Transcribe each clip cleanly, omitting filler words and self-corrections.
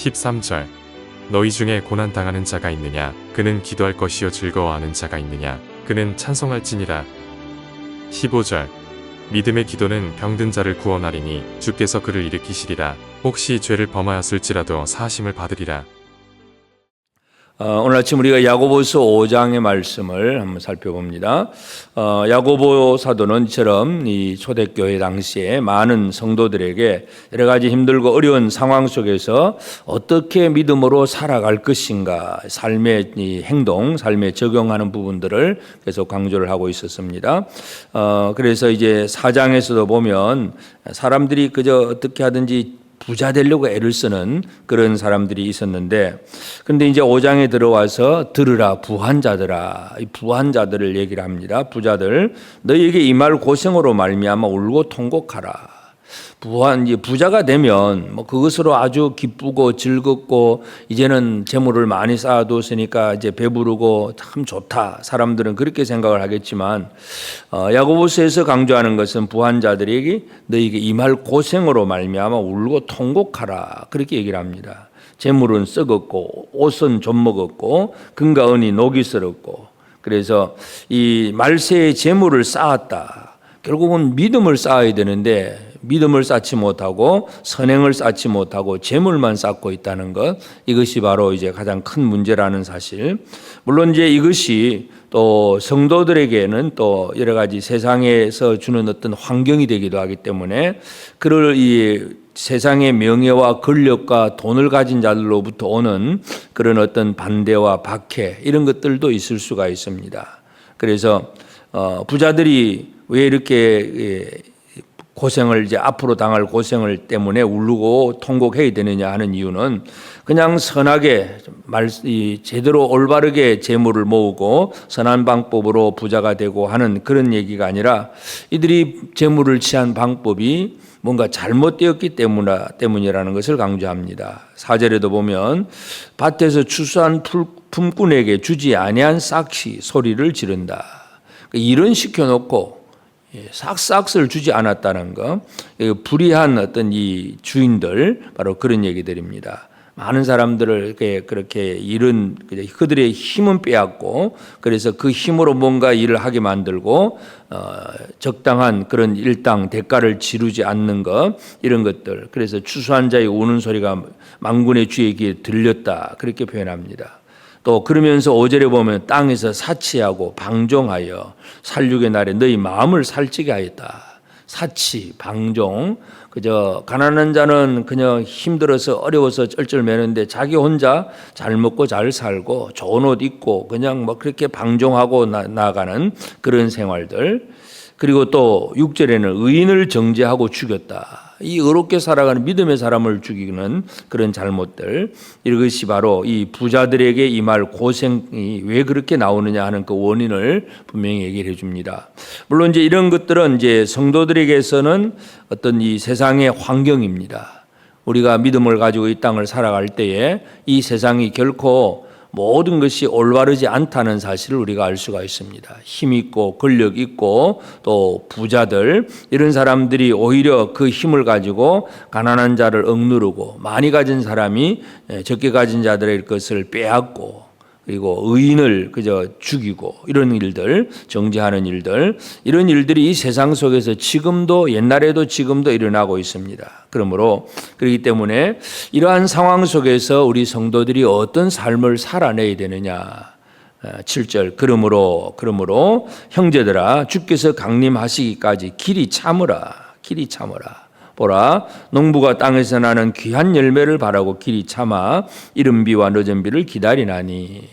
13절 너희 중에 고난당하는 자가 있느냐? 그는 기도할 것이요 즐거워하는 자가 있느냐? 그는 찬송할지니라. 15절 믿음의 기도는 병든 자를 구원하리니 주께서 그를 일으키시리라. 혹시 죄를 범하였을지라도 사하심을 받으리라. 오늘 아침 우리가 야고보서 5장의 말씀을 한번 살펴봅니다. 야고보 사도는 이처럼 이 초대교회 당시에 많은 성도들에게 여러 가지 힘들고 어려운 상황 속에서 어떻게 믿음으로 살아갈 것인가, 삶의 이 행동, 삶에 적용하는 부분들을 계속 강조를 하고 있었습니다. 그래서 이제 4장에서도 보면 사람들이 그저 어떻게 하든지 부자 되려고 애를 쓰는 그런 사람들이 있었는데, 근데 이제 5장에 들어와서 들으라 부한자들아, 이 부한자들을 얘기를 합니다. 부자들, 너희에게 임할 고생으로 말미암아 울고 통곡하라. 이제 부자가 되면 뭐 그것으로 아주 기쁘고 즐겁고 이제는 재물을 많이 쌓아뒀으니까 이제 배부르고 참 좋다. 사람들은 그렇게 생각을 하겠지만 야고보서에서 강조하는 것은 부한자들에게 너희에게 임할 고생으로 말미암아 울고 통곡하라. 그렇게 얘기를 합니다. 재물은 썩었고 옷은 좀먹었고 금과 은이 녹이 슬었고, 그래서 이 말세의 재물을 쌓았다. 결국은 믿음을 쌓아야 되는데 믿음을 쌓지 못하고 선행을 쌓지 못하고 재물만 쌓고 있다는 것, 이것이 바로 이제 가장 큰 문제라는 사실. 물론 이제 이것이 또 성도들에게는 또 여러 가지 세상에서 주는 어떤 환경이 되기도 하기 때문에 그럴 이 세상의 명예와 권력과 돈을 가진 자들로부터 오는 그런 어떤 반대와 박해, 이런 것들도 있을 수가 있습니다. 그래서 부자들이 왜 이렇게 고생을 이제 앞으로 당할 고생을 때문에 울고 통곡해야 되느냐 하는 이유는 그냥 선하게 제대로 올바르게 재물을 모으고 선한 방법으로 부자가 되고 하는 그런 얘기가 아니라 이들이 재물을 취한 방법이 뭔가 잘못되었기 때문이라는 것을 강조합니다. 4절에도 보면 밭에서 추수한 품꾼에게 주지 아니한 싹시 소리를 지른다. 일은 시켜놓고 싹싹을 주지 않았다는 거, 불의한 어떤 이 주인들, 바로 그런 얘기들입니다. 많은 사람들을 그렇게 일은 그들의 힘은 빼앗고, 그래서 그 힘으로 뭔가 일을 하게 만들고 적당한 그런 일당 대가를 치르지 않는 것, 이런 것들. 그래서 추수한 자의 우는 소리가 만군의 주의 귀에 들렸다, 그렇게 표현합니다. 또 그러면서 5절에 보면 땅에서 사치하고 방종하여 살육의 날에 너희 마음을 살찌게 하였다. 사치, 방종, 그저 가난한 자는 그냥 힘들어서 어려워서 쩔쩔매는데 자기 혼자 잘 먹고 잘 살고 좋은 옷 입고 그냥 뭐 그렇게 방종하고 나가는 그런 생활들. 그리고 또 6절에는 의인을 정죄하고 죽였다. 이 의롭게 살아가는 믿음의 사람을 죽이는 그런 잘못들, 이것이 바로 이 부자들에게 임할 고생이 왜 그렇게 나오느냐 하는 그 원인을 분명히 얘기를 해줍니다. 물론 이제 이런 것들은 이제 성도들에게서는 어떤 이 세상의 환경입니다. 우리가 믿음을 가지고 이 땅을 살아갈 때에 이 세상이 결코 모든 것이 올바르지 않다는 사실을 우리가 알 수가 있습니다. 힘 있고 권력 있고 또 부자들, 이런 사람들이 오히려 그 힘을 가지고 가난한 자를 억누르고 많이 가진 사람이 적게 가진 자들의 것을 빼앗고, 그리고 의인을 그저 죽이고, 이런 일들, 정죄하는 일들, 이런 일들이 이 세상 속에서 지금도, 옛날에도 지금도 일어나고 있습니다. 그렇기 때문에 이러한 상황 속에서 우리 성도들이 어떤 삶을 살아내야 되느냐. 7절 그러므로 형제들아 주께서 강림하시기까지 길이 참으라. 보라, 농부가 땅에서 나는 귀한 열매를 바라고 길이 참아 이른 비와 늦은 비를 기다리나니.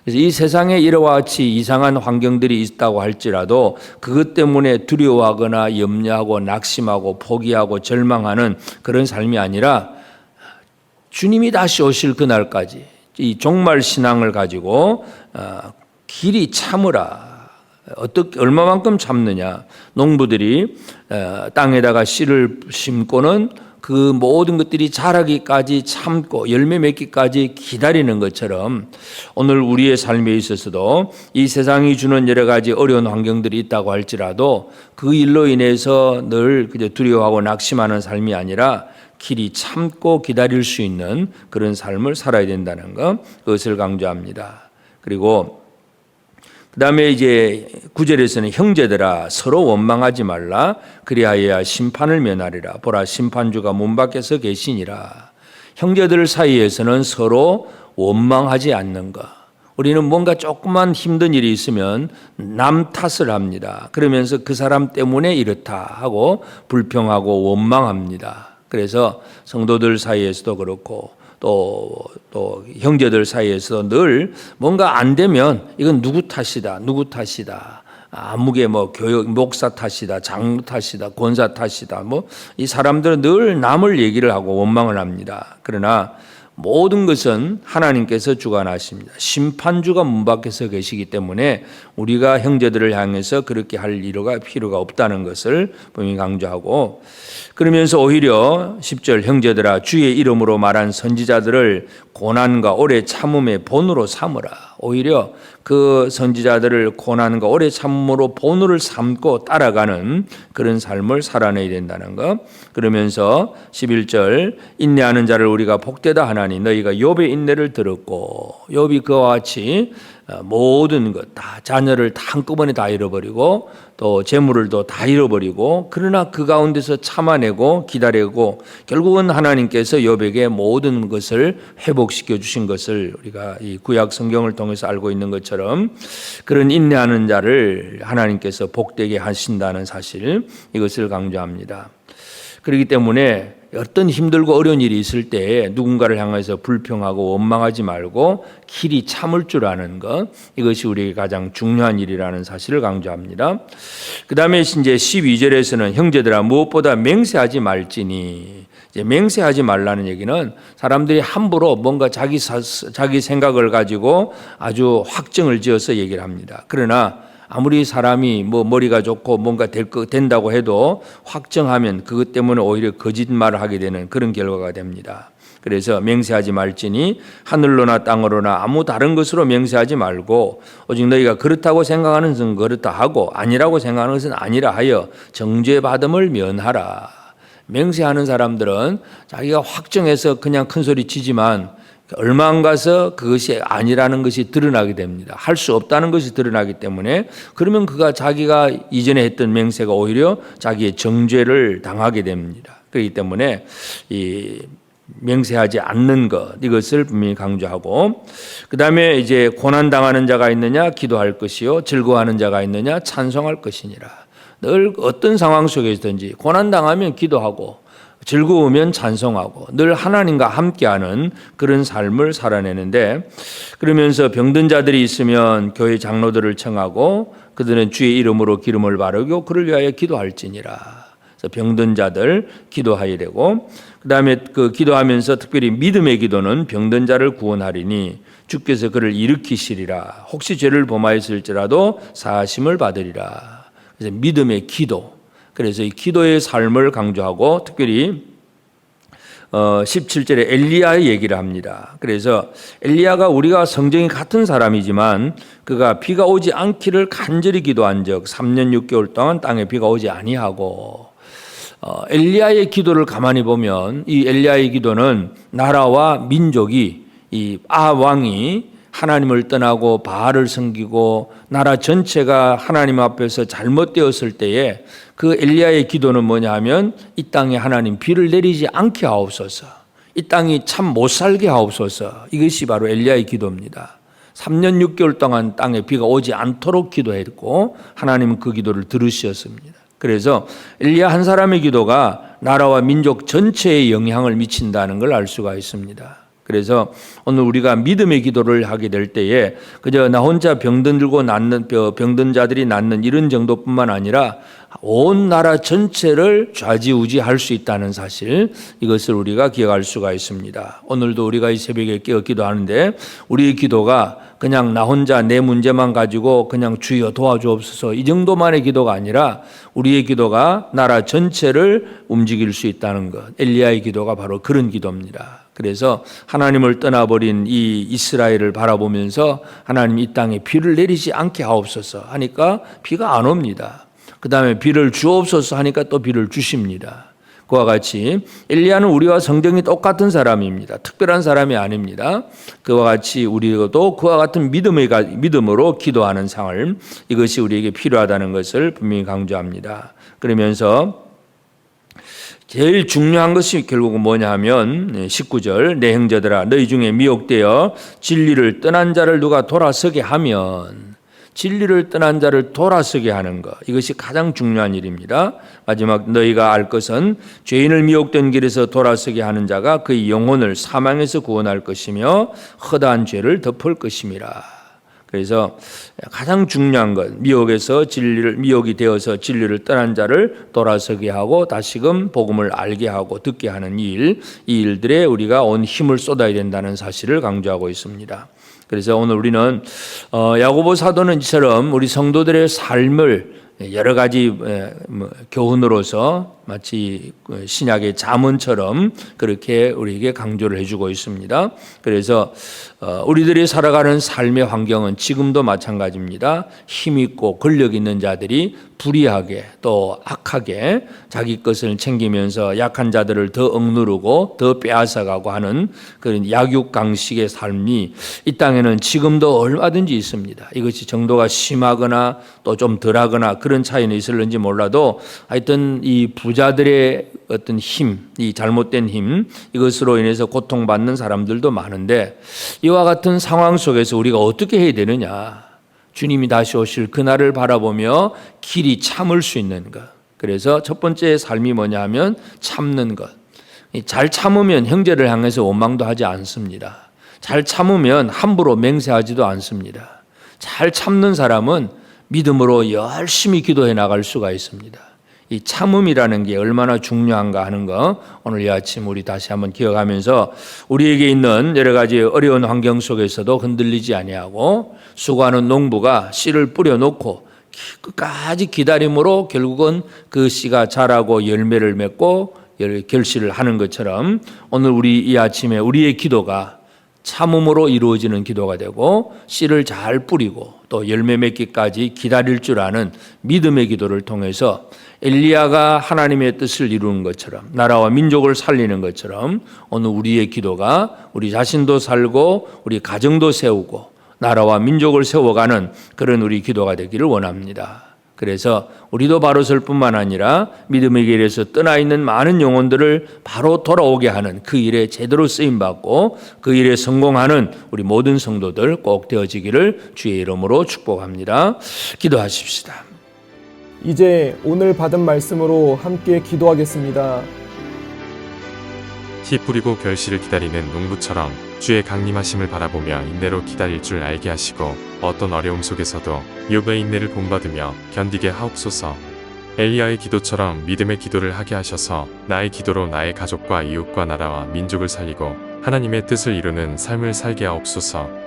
그래서 이 세상에 이와 같이 이상한 환경들이 있다고 할지라도 그것 때문에 두려워하거나 염려하고 낙심하고 포기하고 절망하는 그런 삶이 아니라 주님이 다시 오실 그날까지 이 종말 신앙을 가지고 길이 참으라. 얼마만큼 참느냐. 농부들이 땅에다가 씨를 심고는 그 모든 것들이 자라기까지 참고 열매 맺기까지 기다리는 것처럼 오늘 우리의 삶에 있어서도 이 세상이 주는 여러 가지 어려운 환경들이 있다고 할지라도 그 일로 인해서 늘 두려워하고 낙심하는 삶이 아니라 길이 참고 기다릴 수 있는 그런 삶을 살아야 된다는 것, 그것을 강조합니다. 그리고 그 다음에 이제 9절에서는 형제들아 서로 원망하지 말라 그리하여야 심판을 면하리라. 보라 심판주가 문 밖에서 계시니라. 형제들 사이에서는 서로 원망하지 않는 것. 우리는 뭔가 조그만 힘든 일이 있으면 남 탓을 합니다. 그러면서 그 사람 때문에 이렇다 하고 불평하고 원망합니다. 그래서 성도들 사이에서도 그렇고 또 형제들 사이에서 늘 뭔가 안 되면 이건 누구 탓이다, 누구 탓이다. 아무개 뭐 교육 목사 탓이다, 장로 탓이다, 권사 탓이다. 뭐 이 사람들은 늘 남을 얘기를 하고 원망을 합니다. 그러나 모든 것은 하나님께서 주관하십니다. 심판주가 문 밖에서 계시기 때문에 우리가 형제들을 향해서 그렇게 할 필요가 없다는 것을 분명히 강조하고, 그러면서 오히려 10절 형제들아 주의 이름으로 말한 선지자들을 고난과 오래 참음의 본으로 삼으라. 오히려 그 선지자들을 고난과 오래 참음으로 본으로 삼고 따라가는 그런 삶을 살아내야 된다는 것. 그러면서 11절 인내하는 자를 우리가 복되다 하나니 너희가 욥의 인내를 들었고, 욥이 그와 같이 모든 것 다 자녀를 다 한꺼번에 다 잃어버리고 또 재물을 다 잃어버리고, 그러나 그 가운데서 참아내고 기다리고 결국은 하나님께서 욥에게 모든 것을 회복시켜 주신 것을 우리가 이 구약 성경을 통해서 알고 있는 것처럼 그런 인내하는 자를 하나님께서 복되게 하신다는 사실, 이것을 강조합니다. 그렇기 때문에 어떤 힘들고 어려운 일이 있을 때 누군가를 향해서 불평하고 원망하지 말고 길이 참을 줄 아는 것, 이것이 우리에게 가장 중요한 일이라는 사실을 강조합니다. 그 다음에 이제 12절에서는 형제들아 무엇보다 맹세하지 말지니, 이제 맹세하지 말라는 얘기는 사람들이 함부로 뭔가 자기 생각을 가지고 아주 확정을 지어서 얘기를 합니다. 그러나 아무리 사람이 뭐 머리가 좋고 뭔가 된다고 해도 확정하면 그것 때문에 오히려 거짓말을 하게 되는 그런 결과가 됩니다. 그래서 맹세하지 말지니 하늘로나 땅으로나 아무 다른 것으로 맹세하지 말고 오직 너희가 그렇다고 생각하는 것은 그렇다 하고 아니라고 생각하는 것은 아니라 하여 정죄받음을 면하라. 맹세하는 사람들은 자기가 확정해서 그냥 큰 소리 치지만 얼마 안 가서 그것이 아니라는 것이 드러나게 됩니다. 할 수 없다는 것이 드러나기 때문에, 그러면 자기가 이전에 했던 맹세가 오히려 자기의 정죄를 당하게 됩니다. 그렇기 때문에 이 맹세하지 않는 것, 이것을 분명히 강조하고, 그 다음에 이제 고난 당하는 자가 있느냐 기도할 것이요 즐거워하는 자가 있느냐 찬송할 것이니라. 늘 어떤 상황 속에서든지 고난 당하면 기도하고 즐거우면 찬송하고 늘 하나님과 함께하는 그런 삶을 살아내는데, 그러면서 병든 자들이 있으면 교회 장로들을 청하고 그들은 주의 이름으로 기름을 바르고 그를 위하여 기도할지니라. 그래서 병든 자들 기도하야 되고, 그 다음에 그 기도하면서 특별히 믿음의 기도는 병든 자를 구원하리니 주께서 그를 일으키시리라. 혹시 죄를 범하였을지라도 사하심을 받으리라. 그래서 믿음의 기도, 그래서 이 기도의 삶을 강조하고 특별히 17절에 엘리야의 얘기를 합니다. 그래서 엘리야가 우리가 성정이 같은 사람이지만 그가 비가 오지 않기를 간절히 기도한 적 3년 6개월 동안 땅에 비가 오지 아니하고, 엘리야의 기도를 가만히 보면 이 엘리야의 기도는 나라와 민족이 이 왕이 하나님을 떠나고 바알을 섬기고 나라 전체가 하나님 앞에서 잘못되었을 때에 그 엘리야의 기도는 뭐냐 하면 이 땅에 하나님 비를 내리지 않게 하옵소서, 이 땅이 참 못 살게 하옵소서. 이것이 바로 엘리야의 기도입니다. 3년 6개월 동안 땅에 비가 오지 않도록 기도했고 하나님은 그 기도를 들으셨습니다. 그래서 엘리야 한 사람의 기도가 나라와 민족 전체에 영향을 미친다는 걸 알 수가 있습니다. 그래서 오늘 우리가 믿음의 기도를 하게 될 때에 그저 나 혼자 병든 자들이 낫는 이런 정도뿐만 아니라 온 나라 전체를 좌지우지할 수 있다는 사실, 이것을 우리가 기억할 수가 있습니다. 오늘도 우리가 이 새벽에 깨어 기도하는데 우리의 기도가 그냥 나 혼자 내 문제만 가지고 그냥 주여 도와주옵소서 이 정도만의 기도가 아니라 우리의 기도가 나라 전체를 움직일 수 있다는 것, 엘리야의 기도가 바로 그런 기도입니다. 그래서 하나님을 떠나버린 이 이스라엘을 바라보면서 하나님 이 땅에 비를 내리지 않게 하옵소서 하니까 비가 안 옵니다. 그 다음에 비를 주옵소서 하니까 또 비를 주십니다. 그와 같이 엘리야는 우리와 성정이 똑같은 사람입니다. 특별한 사람이 아닙니다. 그와 같이 우리도 그와 같은 믿음으로 기도하는 삶, 이것이 우리에게 필요하다는 것을 분명히 강조합니다. 그러면서 제일 중요한 것이 결국은 뭐냐 하면 19절 내 형제들아 너희 중에 미혹되어 진리를 떠난 자를 누가 돌아서게 하면, 진리를 떠난 자를 돌아서게 하는 것, 이것이 가장 중요한 일입니다. 마지막 너희가 알 것은 죄인을 미혹된 길에서 돌아서게 하는 자가 그의 영혼을 사망에서 구원할 것이며 허다한 죄를 덮을 것임이라. 그래서 가장 중요한 것, 미혹이 되어서 진리를 떠난 자를 돌아서게 하고 다시금 복음을 알게 하고 듣게 하는 이 일들에 우리가 온 힘을 쏟아야 된다는 사실을 강조하고 있습니다. 그래서 오늘 우리는 야고보 사도는 이처럼 우리 성도들의 삶을 여러 가지 교훈으로서 마치 신약의 잠언처럼 그렇게 우리에게 강조를 해주고 있습니다. 그래서 우리들이 살아가는 삶의 환경은 지금도 마찬가지입니다. 힘있고 권력 있는 자들이 불의하게 또 악하게 자기 것을 챙기면서 약한 자들을 더 억누르고 더 빼앗아가고 하는 그런 약육강식의 삶이 이 땅에는 지금도 얼마든지 있습니다. 이것이 정도가 심하거나 또 좀 덜하거나 그런 차이는 있을는지 몰라도 하여튼 이 부자들의 어떤 힘, 이 잘못된 힘, 이것으로 인해서 고통받는 사람들도 많은데 이와 같은 상황 속에서 우리가 어떻게 해야 되느냐? 주님이 다시 오실 그날을 바라보며 길이 참을 수 있는 것. 그래서 첫 번째 삶이 뭐냐 하면 참는 것. 잘 참으면 형제를 향해서 원망도 하지 않습니다. 잘 참으면 함부로 맹세하지도 않습니다. 잘 참는 사람은 믿음으로 열심히 기도해 나갈 수가 있습니다. 이 참음이라는 게 얼마나 중요한가 하는 거 오늘 이 아침 우리 다시 한번 기억하면서 우리에게 있는 여러 가지 어려운 환경 속에서도 흔들리지 아니하고 수고하는 농부가 씨를 뿌려놓고 끝까지 기다림으로 결국은 그 씨가 자라고 열매를 맺고 결실을 하는 것처럼 오늘 우리 이 아침에 우리의 기도가 참음으로 이루어지는 기도가 되고 씨를 잘 뿌리고 또 열매 맺기까지 기다릴 줄 아는 믿음의 기도를 통해서 엘리야가 하나님의 뜻을 이루는 것처럼 나라와 민족을 살리는 것처럼 오늘 우리의 기도가 우리 자신도 살고 우리 가정도 세우고 나라와 민족을 세워가는 그런 우리 기도가 되기를 원합니다. 그래서 우리도 바로 설 뿐만 아니라 믿음의 길에서 떠나 있는 많은 영혼들을 바로 돌아오게 하는 그 일에 제대로 쓰임받고 그 일에 성공하는 우리 모든 성도들 꼭 되어지기를 주의 이름으로 축복합니다. 기도하십시다. 이제 오늘 받은 말씀으로 함께 기도하겠습니다. 씨 뿌리고 결실을 기다리는 농부처럼 주의 강림하심을 바라보며 인내로 기다릴 줄 알게 하시고 어떤 어려움 속에서도 욥의 인내를 본받으며 견디게 하옵소서. 엘리야의 기도처럼 믿음의 기도를 하게 하셔서 나의 기도로 나의 가족과 이웃과 나라와 민족을 살리고 하나님의 뜻을 이루는 삶을 살게 하옵소서.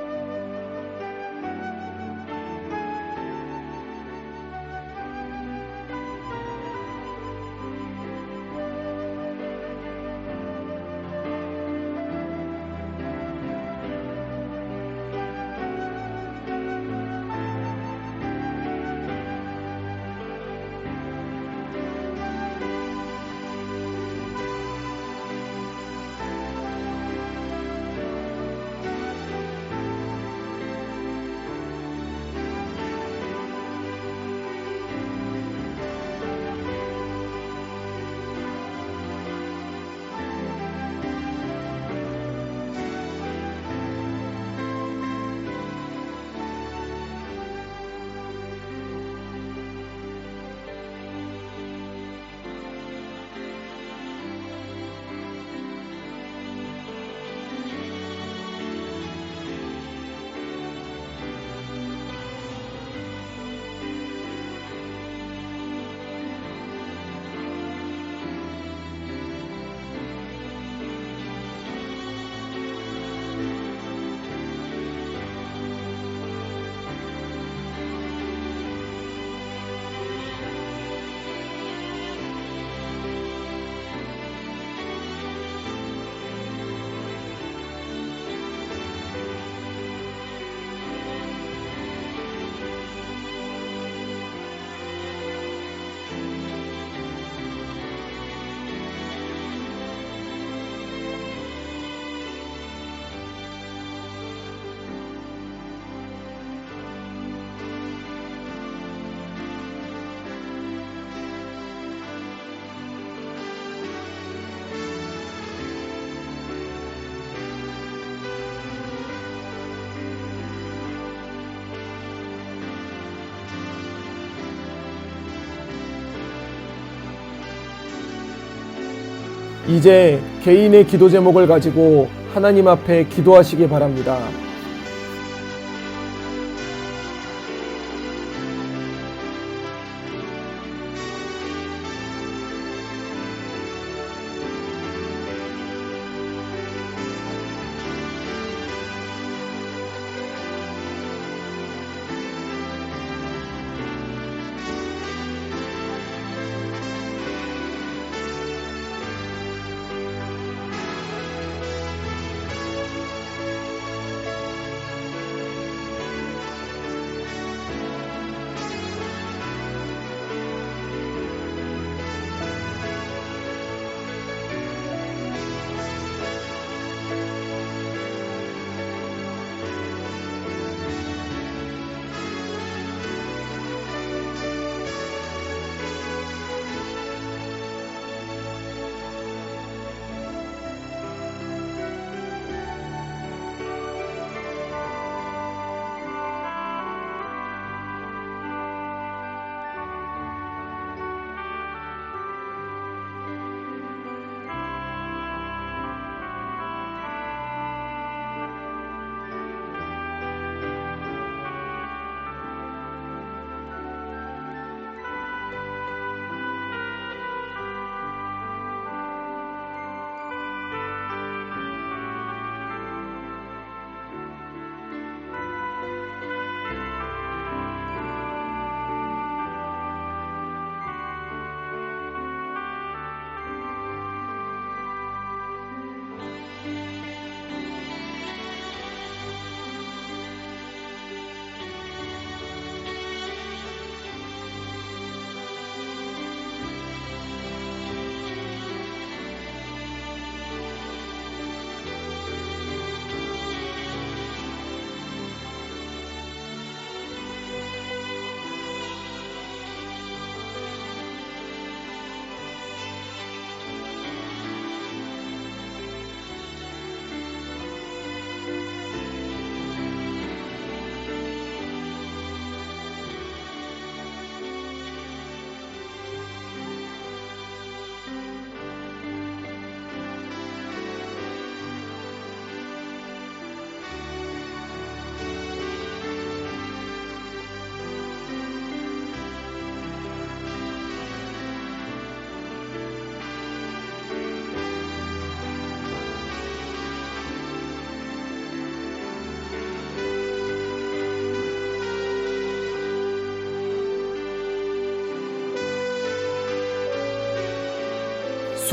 이제 개인의 기도 제목을 가지고 하나님 앞에 기도하시기 바랍니다.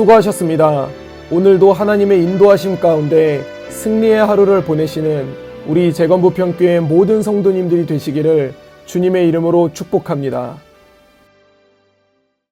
수고하셨습니다. 오늘도 하나님의 인도하심 가운데 승리의 하루를 보내시는 우리 재건부평교회 모든 성도님들이 되시기를 주님의 이름으로 축복합니다.